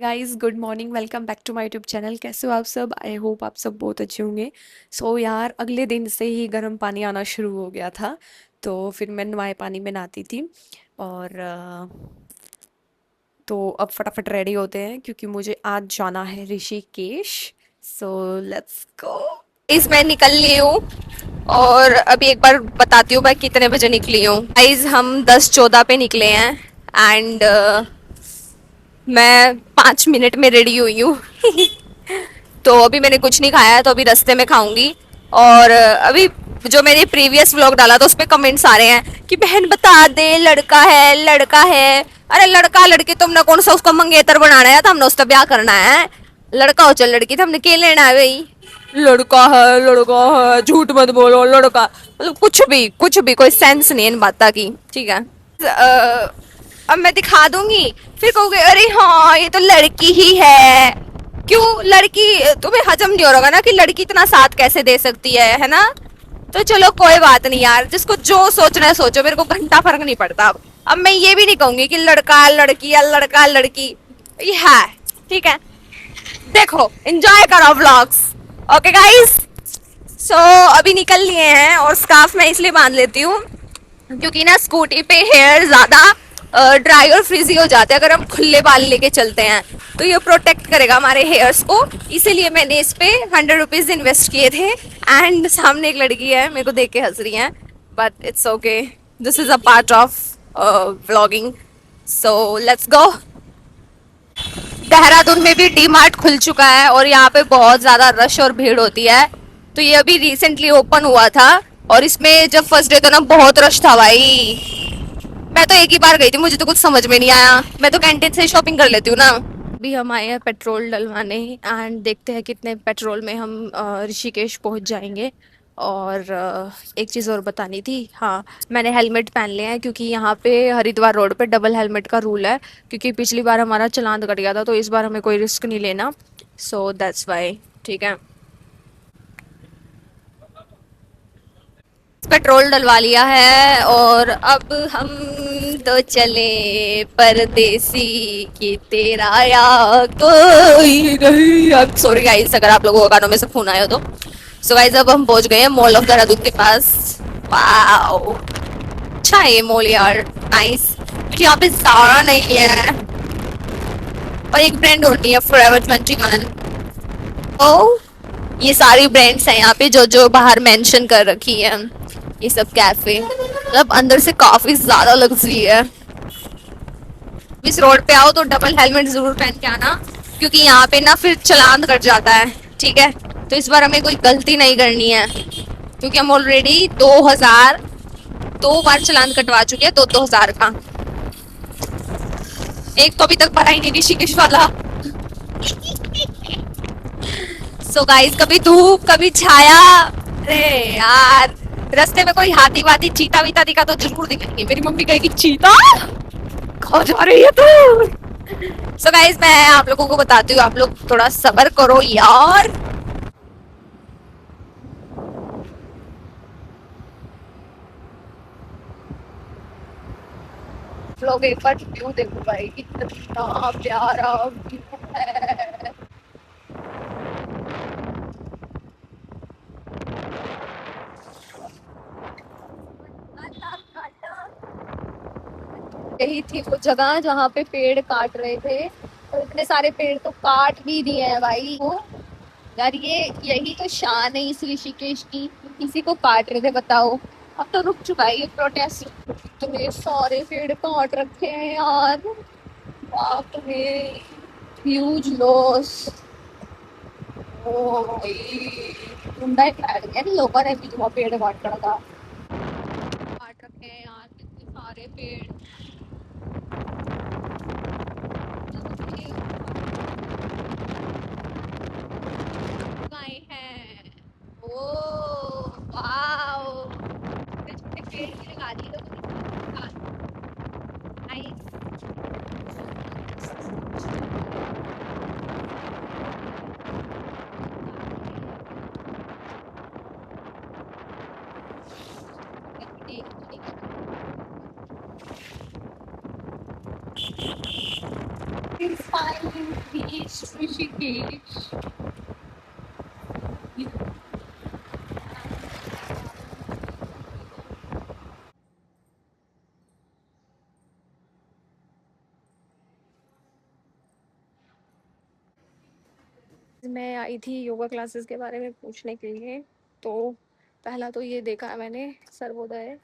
Guys good morning, welcome back to my YouTube channel. कैसे हो आप सब? आई होप आप सब बहुत अच्छे होंगे। यार, अगले दिन से ही गर्म पानी आना शुरू हो गया था। तो फिर मैं नवाए पानी में नहाती थी। और तो अब फटाफट रेडी होते हैं क्योंकि मुझे आज जाना है Rishikesh. So let's go. Guys मैं निकल ली हूँ और अभी एक बार बताती हूँ मैं कितने बजे निकली हूँ। गाइस हम 10:14 पे निकले हैं एंड मैं 5 मिनट में रेडी हुई हूँ। तो अभी मैंने कुछ नहीं खाया है तो अभी रास्ते में खाऊंगी। और अभी जो मैंने प्रीवियस व्लॉग डाला था उसमें कमेंट्स आ रहे हैं कि बहन बता दे लड़का है लड़का है। अरे लड़का लड़की तुमने कौन सा उसको मंगेतर बनाना है? तो हमने उसका ब्याह करना है। लड़का हो चल लड़की तो हमने क्या लेना है भाई। लड़का है झूठ मत बोलो लड़का मतलब कुछ भी कोई सेंस नहीं है इन बात की। ठीक है। अब मैं दिखा दूंगी फिर कहोगे अरे हाँ ये तो लड़की ही है। क्यों लड़की? तुम्हें हजम नहीं हो रहा ना कि लड़की इतना साथ कैसे दे सकती है ना? तो चलो कोई बात नहीं यार, जिसको जो सोचना है सोचो, मेरे को घंटा फर्क नहीं पड़ता। अब मैं ये भी नहीं कहूंगी कि लड़का लड़की या लड़का लड़की। ये है ठीक है। देखो एंजॉय करो व्लॉग्स। Okay guys. सो अभी निकल लिए हैं और स्कार्फ मैं इसलिए बांध लेती हूँ क्योंकि ना स्कूटी पे हेयर ज्यादा ड्राई और फ्रीजी हो जाते हैं अगर हम खुले बाल लेके चलते हैं। तो ये प्रोटेक्ट करेगा हमारे हेयर्स को, इसीलिए मैंने इस पे 100 रुपीज इन्वेस्ट किए थे। एंड सामने एक लड़की है मेरे को देख के हंस रही है, but it's okay, this is a part of vlogging. So let's go. Dehradun में भी डी मार्ट खुल चुका है और यहाँ पे बहुत ज्यादा रश और भीड़ होती है। तो ये अभी रिसेंटली ओपन हुआ था और इसमें जब फर्स्ट डे था ना बहुत रश था भाई। मैं तो एक ही बार गई थी, मुझे तो कुछ समझ में नहीं आया। मैं तो कैंटीन से शॉपिंग कर लेती हूँ ना। अभी हम आए हैं पेट्रोल डलवाने एंड देखते हैं कितने पेट्रोल में हम ऋषिकेश पहुंच जाएंगे। और एक चीज़ और बतानी थी। हाँ, मैंने हेलमेट पहन लिया है क्योंकि यहाँ पे हरिद्वार रोड पे डबल हेलमेट का रूल है। क्योंकि पिछली बार हमारा चालान कट गया था तो इस बार हमें कोई रिस्क नहीं लेना। So that's why. ठीक है। पेट्रोल डलवा लिया है और अब हम तो चले परदेसी की तेरा या कोई नहीं। सॉरी गाइस अगर आप लोगों को कानों में से खून आया हो तो। सो गाइस अब हम पहुंच गए हैं मॉल ऑफ देहरादून के पास। वाओ अच्छा है ये मॉल यार, नाइस। यहाँ पे सारा नहीं है और एक ब्रांड होती है Forever 21। ओ ये सारी ब्रांड्स हैं यहाँ पे जो जो बाहर मेंशन कर रखी है। ये सब कैफे मतलब अंदर से काफी ज्यादा लग्जरी है। इस रोड पे आओ तो डबल हेलमेट जरूर पहन के आना क्योंकि यहाँ पे ना फिर चालान कट जाता है। ठीक है। तो इस बार हमें कोई गलती नहीं करनी है क्योंकि हम ऑलरेडी 2000 2 बार चालान कटवा चुके हैं, 2000 का। एक तो अभी तक भरा ही नहीं ऋषिकेश वाला। सो गाइस कभी धूप कभी छाया। अरे यार रास्ते में कोई हाथी वाथी चीता वीता दिखा तो जरूर दिखाएंगे। मेरी मम्मी कहेगी चीता कहाँ जा रही है तू? सो गाइस मैं आप लोगों को बताती हूँ, आप लोग थोड़ा सब्र करो यार। लोग एक बार व्यू देखो भाई, कितना प्यारा व्यू है। यही थी वो जगह जहाँ पे पेड़ काट रहे थे और इतने सारे पेड़ तो काट भी दिए हैं भाई वो। यार ये यही तो शान है इस ऋषिकेश की, इसी को काट रहे थे बताओ। अब तो रुक चुका है ये प्रोटेस्ट। इतने सारे पेड़ काट रखे हैं यार, बाप रे, ह्यूज लॉस। ओ भाई गुंडा ही बैठ गया इन लोगों ने भी जो पेड़ काट रखा था। काट रखे हैं यार कितने सारे पेड़। गाय है। ओ वाओ छोटे छोटे पेड़ भी लगा दिए तो नाइस। ऋषिकेश। मैं आई थी योगा क्लासेस के बारे में पूछने के लिए। तो पहला तो ये देखा है मैंने, सर्वोदय।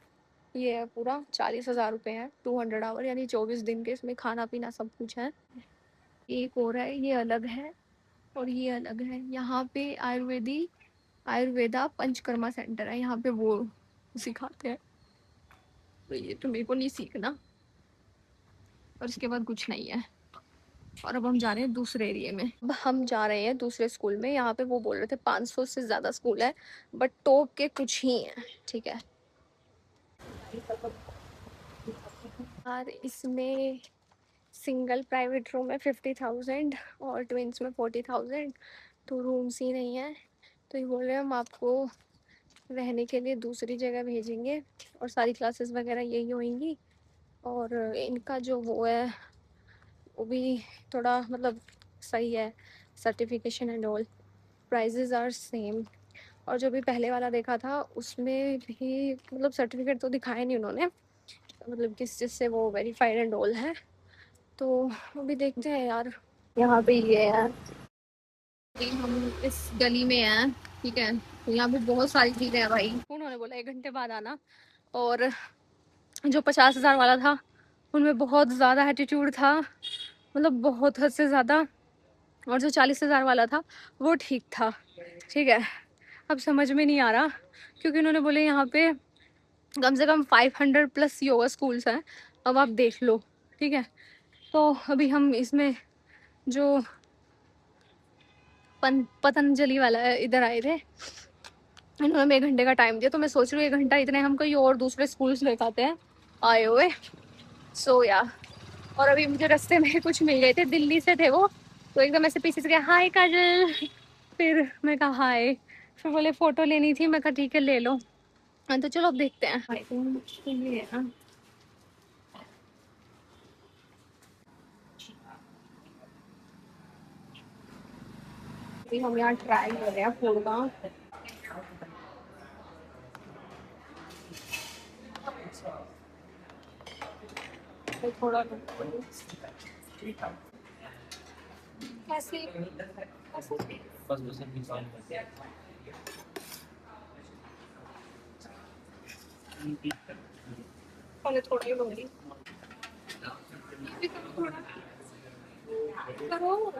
ये है पूरा 40,000 रुपये है, 200 आवर, यानी 24 दिन के इसमें खाना पीना सब कुछ है। एक और है, ये अलग है और ये अलग है। यहाँ पे आयुर्वेदा पंचकर्मा सेंटर है, यहाँ पे वो सिखाते हैं। तो ये तो मेरे को नहीं सीखना, और इसके बाद कुछ नहीं है। और अब हम जा रहे हैं दूसरे एरिया में। अब हम जा रहे हैं दूसरे स्कूल में। यहाँ पे वो बोल रहे थे 500 से ज़्यादा स्कूल है, बट टॉप के कुछ ही हैं। ठीक है यार, इसमें सिंगल प्राइवेट रूम है 50,000 और ट्विंस में 40,000। तो रूम्स ही नहीं है। तो ये बोल रहे हैं हम आपको रहने के लिए दूसरी जगह भेजेंगे, और सारी क्लासेस वगैरह यही होंगी। और इनका जो वो है वो भी थोड़ा मतलब सही है, certification and all. Prizes are same. और जो भी पहले वाला देखा था उसमें भी मतलब सर्टिफिकेट तो दिखाया नहीं उन्होंने, मतलब किस चीज़ से वो वेरीफाइड एंड ऑल है। तो वो भी देखते हैं यार। यहाँ पे ये है, अभी हम इस गली में हैं। ठीक है, तो यहाँ पे बहुत सारी चीज़ें हैं भाई। उन्होंने बोला 1 घंटे बाद आना। और जो 50,000 वाला था उनमें बहुत ज़्यादा एटीट्यूड था, मतलब बहुत हद से ज़्यादा। और जो 40,000 वाला था वो ठीक था। ठीक है, अब समझ में नहीं आ रहा, क्योंकि उन्होंने बोले यहाँ पे कम से कम 500 प्लस योगा स्कूल्स हैं। अब आप देख लो। ठीक है, तो अभी हम इसमें जो पतंजलि वाला है इधर आए थे। इन्होंने हमें 1 घंटे का टाइम दिया, तो मैं सोच रही हूँ 1 घंटा इतने हम कोई और दूसरे स्कूल्स लेकर हैं आए हुए। सो या, और अभी मुझे रास्ते में कुछ मिल गए थे, दिल्ली से थे वो। तो एकदम ऐसे पीछे से गया, हाय काजल। फिर मैं कहा हाय। फिर बोले फ़ोटो लेनी थी, मैं कहा ठीक है ले लो। हाँ तो चलो अब देखते हैं। हाय हम यहाँ ट्राई कर रहे हैं फूड का। तो थोड़ा कैसे मैंने थोड़ा ही बोली करो।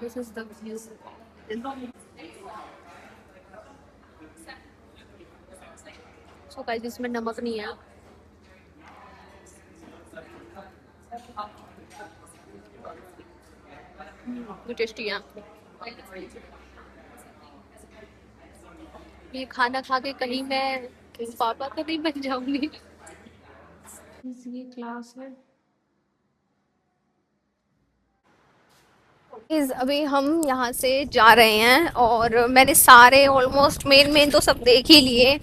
This is the so guys, इसमें नमक नहीं है। टेस्टी है। ये खाना खा के कहीं मैं पापा तो नहीं बन जाऊंगी। ये क्लास है। अभी हम यहाँ से जा रहे हैं, और मैंने सारे ऑलमोस्ट मेन मेन तो सब देख ही लिए।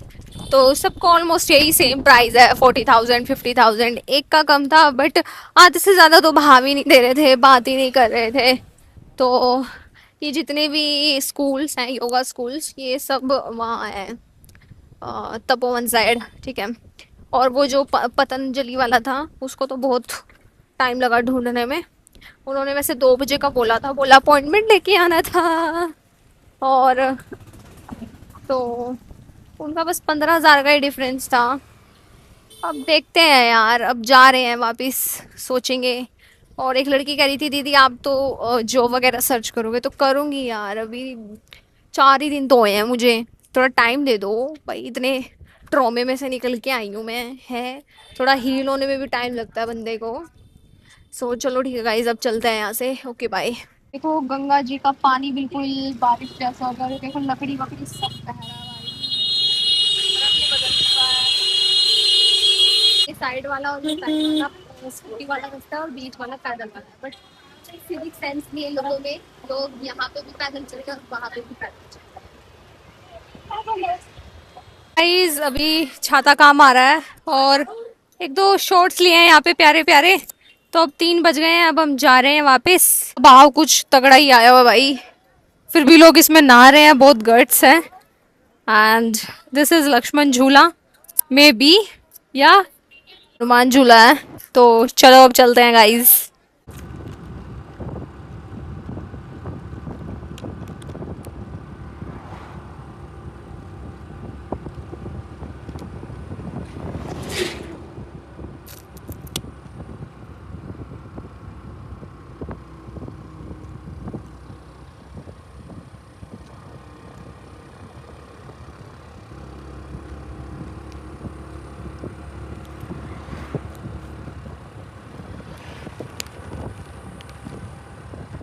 तो सबको ऑलमोस्ट यही सेम प्राइस है, 40,000 50,000। एक का कम था, बट आधे से ज़्यादा तो भाव ही नहीं दे रहे थे, बात ही नहीं कर रहे थे। तो ये जितने भी स्कूल्स हैं, योगा स्कूल्स, ये सब वहाँ हैं तपोवन साइड। ठीक है, और वो जो पतंजलि वाला था उसको तो बहुत टाइम लगा ढूंढने में। उन्होंने वैसे 2 बजे का बोला था, बोला अपॉइंटमेंट लेके आना था। और तो उनका बस 15,000 का ही डिफरेंस था। अब देखते हैं यार, अब जा रहे हैं वापस, सोचेंगे। और एक लड़की कह रही थी दीदी आप तो जॉब वगैरह सर्च करोगे, तो करूँगी यार। अभी 4 ही दिन तो हुए हैं मुझे, थोड़ा टाइम दे दो भाई। इतने ट्रॉमे में से निकल के आई हूँ मैं, है थोड़ा हील होने में भी टाइम लगता है बंदे को। सो चलो ठीक है गाइज, अब चलते हैं यहाँ से। Okay bye. देखो गंगा जी का पानी बिल्कुल बारिश जैसा हो गया। देखो लकड़ी वकड़ी सब बह रहा है भाई, रंग बदल चुका है। ये साइड वाला और ये साइड वाला स्कूटी वाला रास्ता है और बीच वाला पैदल वाला है। बट सिविक सेंस नहीं है लोगों में, लोग यहाँ पे भी पैदल चल रहे हैं और वहाँ पे भी पैदल चल रहे हैं। गाइस अभी छाता काम आ रहा है, और एक दो शॉर्ट्स लिए हैं यहाँ पे प्यारे प्यारे। तो अब 3 बज गए हैं, अब हम जा रहे हैं वापस। भाव कुछ तगड़ा ही आया हुआ भाई, फिर भी लोग इसमें नहा रहे हैं, बहुत गट्स है। एंड दिस इज लक्ष्मण झूला, मे बी, या हनुमान झूला है। तो चलो अब चलते हैं गाइस।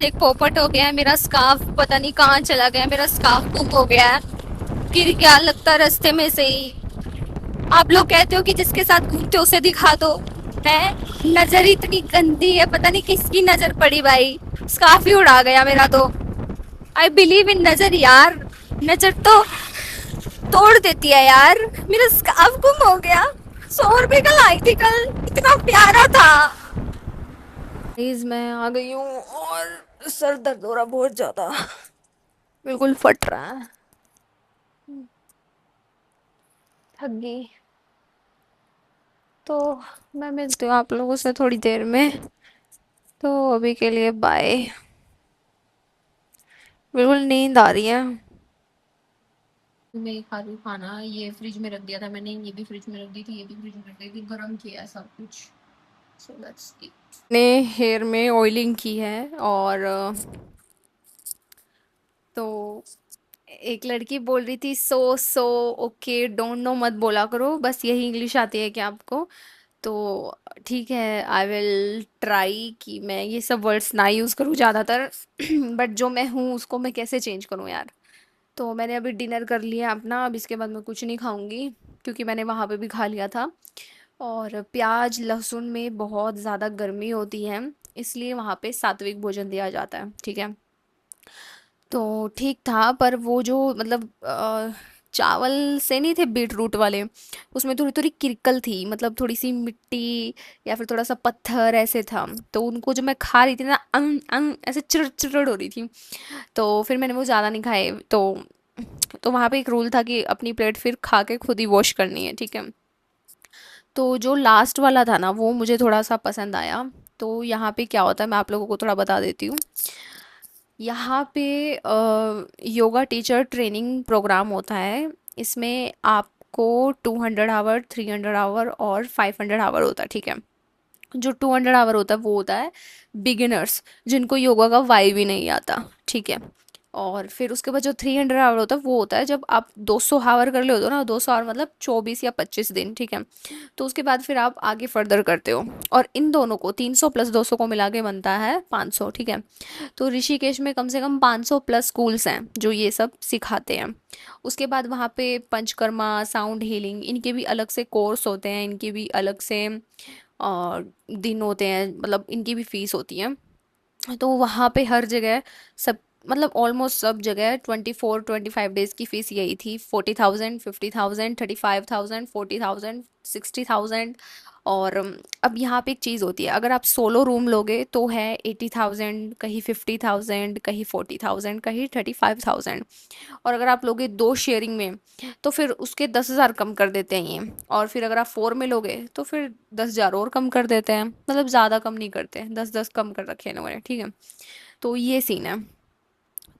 एक पोपट हो गया है, मेरा स्कार्फ पता नहीं कहाँ चला गया, मेरा स्कार्फ गुम हो गया है, गिर गया लगता है रास्ते में से ही। आप लोग कहते हो कि जिसके साथ घूमते हो उसे दिखा दो, है नजर इतनी गंदी है, पता नहीं किसकी नजर पड़ी भाई, स्कार्फ ही उड़ा गया मेरा तो। आई बिलीव इन नजर यार, नजर तो तोड़ देती है यार। मेरा स्कार्फ गुम हो गया, 100 रुपए का लाई थी कल, इतना प्यारा था। प्लीज मैं आ गई हूँ और सर दर्द हो रहा बहुत ज्यादा, बिल्कुल फट रहा है, थक गई। तो मैं मिलती हूँ आप लोगों से थोड़ी देर में, तो अभी के लिए बाय। बिल्कुल नींद आ रही है। मैं खा रही हूँ खाना, ये फ्रिज में रख दिया था मैंने, ये भी फ्रिज में रख दी थी, ये भी फ्रिज में रख दी थी, गर्म किया है सब कुछ। So that's it. ने हेयर में ऑयलिंग की है, और तो एक लड़की बोल रही थी सो सो ओके डोंट नो मत बोला करो, बस यही इंग्लिश आती है क्या आपको? तो ठीक है, आई विल ट्राई कि मैं ये सब वर्ड्स ना यूज़ करूँ ज़्यादातर। बट जो मैं हूँ उसको मैं कैसे चेंज करूँ यार। तो मैंने अभी डिनर कर लिया अपना, अब इसके बाद मैं कुछ नहीं खाऊंगी, क्योंकि मैंने वहाँ पे भी खा लिया था। और प्याज लहसुन में बहुत ज़्यादा गर्मी होती है, इसलिए वहाँ पे सात्विक भोजन दिया जाता है, ठीक है। तो ठीक था, पर वो जो मतलब चावल से नहीं थे बीट रूट वाले, उसमें थोड़ी थोड़ी किरकल थी, मतलब थोड़ी सी मिट्टी या फिर थोड़ा सा पत्थर ऐसे था। तो उनको जब मैं खा रही थी ना, अंग अंग ऐसे चिड़ चिड़ हो रही थी। तो फिर मैंने वो ज़्यादा नहीं खाए। तो वहाँ पे एक रूल था कि अपनी प्लेट फिर खा के खुद ही वॉश करनी है, ठीक है। तो जो लास्ट वाला था ना, वो मुझे थोड़ा सा पसंद आया। तो यहाँ पे क्या होता है, मैं आप लोगों को थोड़ा बता देती हूँ। यहाँ पे योगा टीचर ट्रेनिंग प्रोग्राम होता है। इसमें आपको 200 आवर, 300 आवर और 500 आवर होता है, ठीक है। जो 200 आवर होता है वो होता है बिगिनर्स, जिनको योगा का वाई भी नहीं आता, ठीक है। और फिर उसके बाद जो 300 आवर होता है वो होता है जब आप 200 आवर कर ले होते हो ना, 200 आवर मतलब 24 या 25 दिन, ठीक है। तो उसके बाद फिर आप आगे फर्दर करते हो, और इन दोनों को 300 प्लस 200 को मिला के बनता है 500, ठीक है। तो ऋषिकेश में कम से कम 500 प्लस स्कूल्स हैं जो ये सब सिखाते हैं। उसके बाद वहाँ पे पंचकर्मा, साउंड हीलिंग, इनके भी अलग से कोर्स होते हैं, इनके भी अलग से दिन होते हैं, मतलब इनकी भी फीस होती है। तो वहाँ पे हर जगह सब, मतलब ऑलमोस्ट सब जगह 24-25 डेज की फ़ीस यही थी, 40,000, 50,000, 35,000, 40,000, 60,000। और अब यहाँ पे एक चीज़ होती है, अगर आप सोलो रूम लोगे तो है 80,000, कहीं 50,000, कहीं 40,000, कहीं 35,000। और अगर आप लोगे दो शेयरिंग में तो फिर उसके 10,000 कम कर देते हैं ये। और फिर अगर आप 4 में लोगे तो फिर 10,000 और कम कर देते हैं, मतलब ज़्यादा कम नहीं करते, 10-10 कम कर रखे हैं इन्होंने, ठीक है। तो ये सीन है।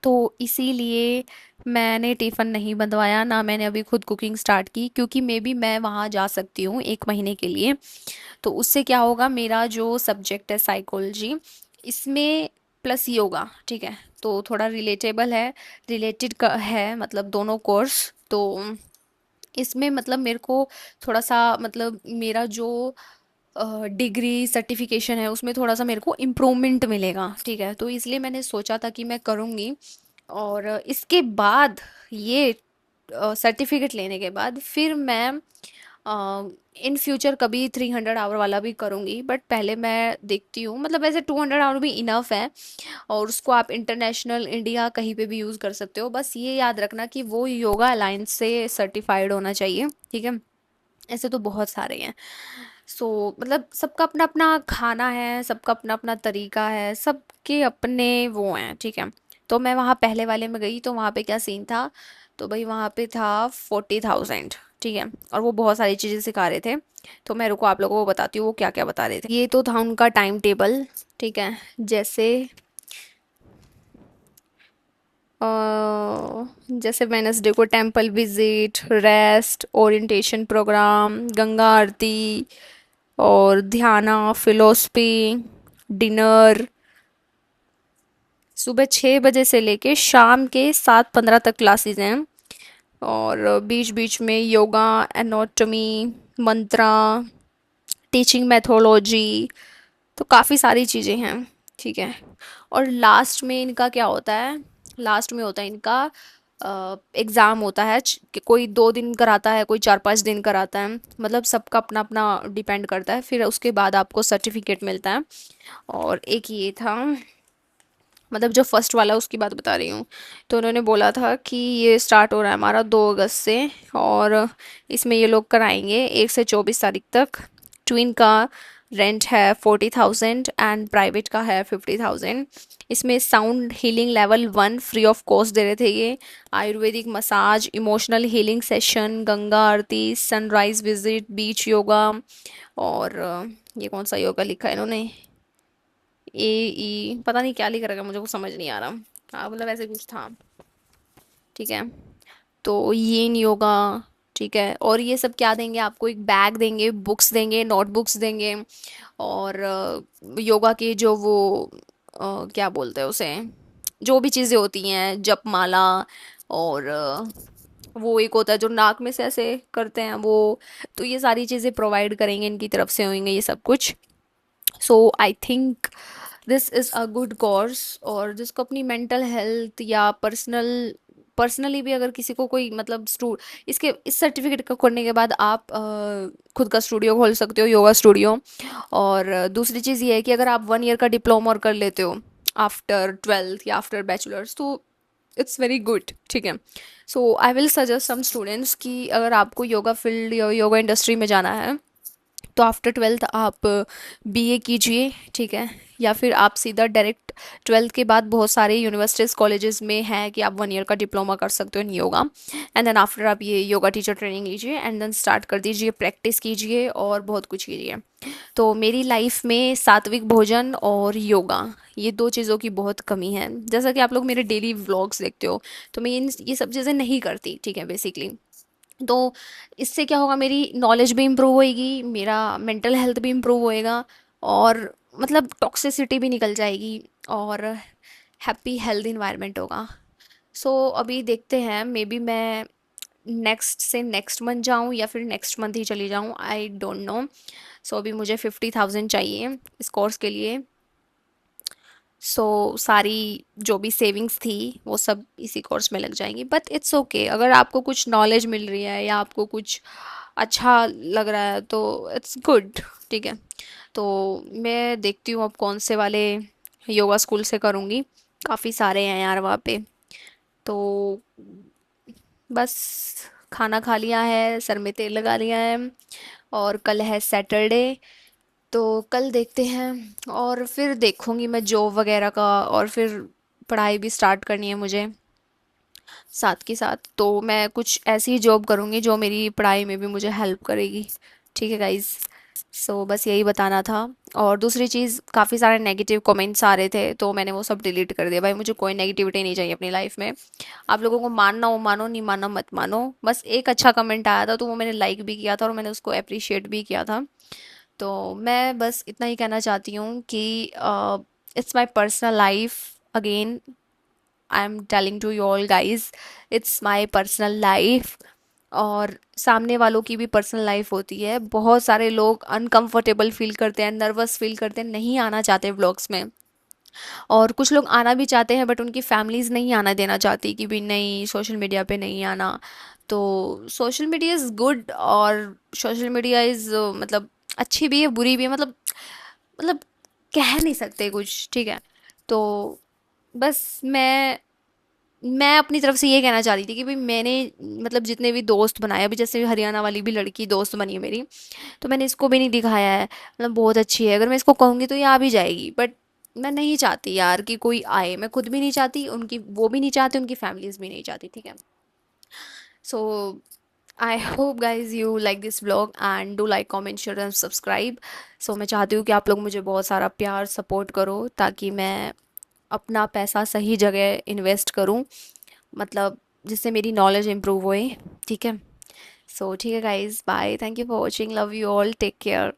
तो इसीलिए मैंने टिफ़िन नहीं बनवाया, ना मैंने अभी खुद कुकिंग स्टार्ट की, क्योंकि मे बी मैं वहाँ जा सकती हूँ 1 महीने के लिए। तो उससे क्या होगा, मेरा जो सब्जेक्ट है साइकोलॉजी, इसमें प्लस योगा, ठीक है, तो थोड़ा रिलेटेबल है, रिलेटेड का है मतलब दोनों कोर्स। तो इसमें मतलब मेरे को थोड़ा सा मतलब मेरा जो डिग्री सर्टिफिकेशन है उसमें थोड़ा सा मेरे को इम्प्रूवमेंट मिलेगा, ठीक है, तो इसलिए मैंने सोचा था कि मैं करूँगी। और इसके बाद ये सर्टिफिकेट लेने के बाद फिर मैं इन फ्यूचर कभी 300 आवर वाला भी करूँगी, बट पहले मैं देखती हूँ, मतलब वैसे 200 आवर भी इनफ है, और उसको आप इंटरनेशनल इंडिया कहीं पे भी यूज़ कर सकते हो। बस ये याद रखना कि वो योगा अलायंस से सर्टिफाइड होना चाहिए, ठीक है। ऐसे तो बहुत सारे हैं। मतलब सबका अपना अपना खाना है, सबका अपना अपना तरीका है, सबके अपने वो हैं, ठीक है। तो मैं वहाँ पहले वाले में गई, तो वहाँ पे क्या सीन था, तो भाई वहाँ पे था 40,000, ठीक है, और वो बहुत सारी चीज़ें सिखा रहे थे। तो मैं रुको आप लोगों को बताती हूँ वो क्या क्या बता रहे थे। ये तो था उनका टाइम टेबल, ठीक है, जैसे जैसे वेनसडे को temple visit, rest, orientation program, Ganga aarti, और ध्याना, फिलोसफी, डिनर, सुबह 6 बजे से लेके शाम के 7:15 तक क्लासेस हैं। और बीच बीच में योगा, एनाटॉमी, मंत्रा, टीचिंग मेथोलॉजी, तो काफ़ी सारी चीज़ें हैं, ठीक है। और लास्ट में इनका क्या होता है, लास्ट में होता है इनका एग्ज़ाम होता है, कि कोई 2 दिन कराता है, कोई 4-5 दिन कराता है, मतलब सबका अपना अपना डिपेंड करता है। फिर उसके बाद आपको सर्टिफिकेट मिलता है। और एक ये था, मतलब जो फर्स्ट वाला उसकी बात बता रही हूँ। तो उन्होंने बोला था कि ये स्टार्ट हो रहा है हमारा 2 अगस्त से, और इसमें ये लोग कराएंगे 1 से 24 तारीख तक। ट्विन का रेंट है 40,000 एंड प्राइवेट का है 50,000। इसमें sound healing level 1 free of cost दे रहे थे ये, Ayurvedic massage, emotional healing session, Ganga aarti, sunrise visit, beach yoga, और ये कौन सा योगा लिखा है इन्होंने, पता नहीं क्या लिख रखा है, मुझे कुछ समझ नहीं आ रहा। हाँ मतलब ऐसे कुछ था, ठीक है। तो यीन योगा, ठीक है। और ये सब क्या देंगे आपको, एक बैग देंगे, बुक्स देंगे, नोटबुक्स देंगे, और योगा के जो वो क्या बोलते हैं उसे, जो भी चीज़ें होती हैं, जपमाला, और वो एक होता है जो नाक में से ऐसे करते हैं वो, तो ये सारी चीज़ें प्रोवाइड करेंगे, इनकी तरफ से होंगे ये सब कुछ। So I think this is a good course, और जिसको अपनी मेंटल हेल्थ या पर्सनली भी अगर किसी को कोई मतलब इसके इस सर्टिफिकेट को करने के बाद आप खुद का स्टूडियो खोल सकते हो, योगा स्टूडियो। और दूसरी चीज़ ये है कि अगर आप 1 ईयर का डिप्लोमा और कर लेते हो आफ्टर 12th या आफ्टर बैचलर्स, तो इट्स वेरी गुड, ठीक है। So I will suggest some students कि अगर आपको योगा फील्ड या योगा इंडस्ट्री में जाना है, तो आफ्टर 12th आप बीए कीजिए, ठीक है। या फिर आप सीधा डायरेक्ट 12th के बाद बहुत सारे यूनिवर्सिटीज़ कॉलेजेस में है कि आप 1 ईयर का डिप्लोमा कर सकते हो इन योगा, एंड देन आफ्टर आप ये योगा टीचर ट्रेनिंग लीजिए, एंड देन स्टार्ट कर दीजिए, प्रैक्टिस कीजिए और बहुत कुछ कीजिए। तो मेरी लाइफ में सात्विक भोजन और योगा, ये दो चीज़ों की बहुत कमी है। जैसा कि आप लोग मेरे डेली व्लॉग्स देखते हो, तो मैं ये सब चीज़ें नहीं करती, ठीक है, बेसिकली। तो इससे क्या होगा, मेरी नॉलेज भी इम्प्रूव होएगी, मेरा मेंटल हेल्थ भी इम्प्रूव होएगा, और मतलब टॉक्सिसिटी भी निकल जाएगी, और हैप्पी हेल्दी इन्वायरमेंट होगा। सो अभी देखते हैं, मे बी मैं नेक्स्ट से नेक्स्ट मंथ जाऊँ या फिर नेक्स्ट मंथ ही चली जाऊँ, आई डोंट नो। सो अभी मुझे 50,000 चाहिए इस कोर्स के लिए। सारी जो भी सेविंग्स थी वो सब इसी कोर्स में लग जाएंगी, बट इट्स ओके। अगर आपको कुछ नॉलेज मिल रही है या आपको कुछ अच्छा लग रहा है तो इट्स गुड, ठीक है। तो मैं देखती हूँ अब कौन से वाले योगा स्कूल से करूँगी, काफ़ी सारे हैं यार वहाँ पे। तो बस खाना खा लिया है, सर में तेल लगा लिया है, और कल है सैटरडे, तो कल देखते हैं। और फिर देखूंगी मैं जॉब वगैरह का, और फिर पढ़ाई भी स्टार्ट करनी है मुझे साथ के साथ। तो मैं कुछ ऐसी जॉब करूंगी जो मेरी पढ़ाई में भी मुझे हेल्प करेगी, ठीक है गाइज। बस यही बताना था। और दूसरी चीज़, काफ़ी सारे नेगेटिव कमेंट्स आ रहे थे तो मैंने वो सब डिलीट कर दिया। भाई मुझे कोई नेगेटिविटी नहीं चाहिए अपनी लाइफ में। आप लोगों को मानना हो मानो, नहीं मानना मत मानो। बस एक अच्छा कमेंट आया था तो वो मैंने लाइक भी किया था और मैंने उसको अप्रिशिएट भी किया था। तो मैं बस इतना ही कहना चाहती हूँ कि it's my personal life. Again I am telling to you all guys, it's my personal life. और सामने वालों की भी पर्सनल लाइफ होती है। बहुत सारे लोग अनकंफर्टेबल फील करते हैं, नर्वस फील करते हैं, नहीं आना चाहते व्लॉग्स में। और कुछ लोग आना भी चाहते हैं बट उनकी फैमिलीज़ नहीं आना देना चाहती कि भी नहीं, सोशल मीडिया पे नहीं आना। तो सोशल मीडिया इज़ गुड, और सोशल मीडिया इज़ मतलब अच्छी भी है बुरी भी है, मतलब कह नहीं सकते कुछ, ठीक है। तो बस मैं अपनी तरफ से ये कहना चाह रही थी कि भाई मैंने मतलब जितने भी दोस्त बनाए, अभी जैसे हरियाणा वाली भी लड़की दोस्त बनी है मेरी, तो मैंने इसको भी नहीं दिखाया है। मतलब बहुत अच्छी है, अगर मैं इसको कहूँगी तो ये आ भी जाएगी, बट मैं नहीं चाहती यार कि कोई आए। मैं खुद भी नहीं चाहती, उनकी वो भी नहीं चाहती, उनकी फैमिलीज भी नहीं चाहती, ठीक है। So I hope guys you like this vlog and do like comment share and subscribe. So मैं चाहती हूँ कि आप लोग मुझे बहुत सारा प्यार सपोर्ट करो ताकि मैं अपना पैसा सही जगह इन्वेस्ट करूँ, मतलब जिससे मेरी नॉलेज इम्प्रूव होए, ठीक है। सो ठीक है guys, bye, thank you for watching, love you all, take care.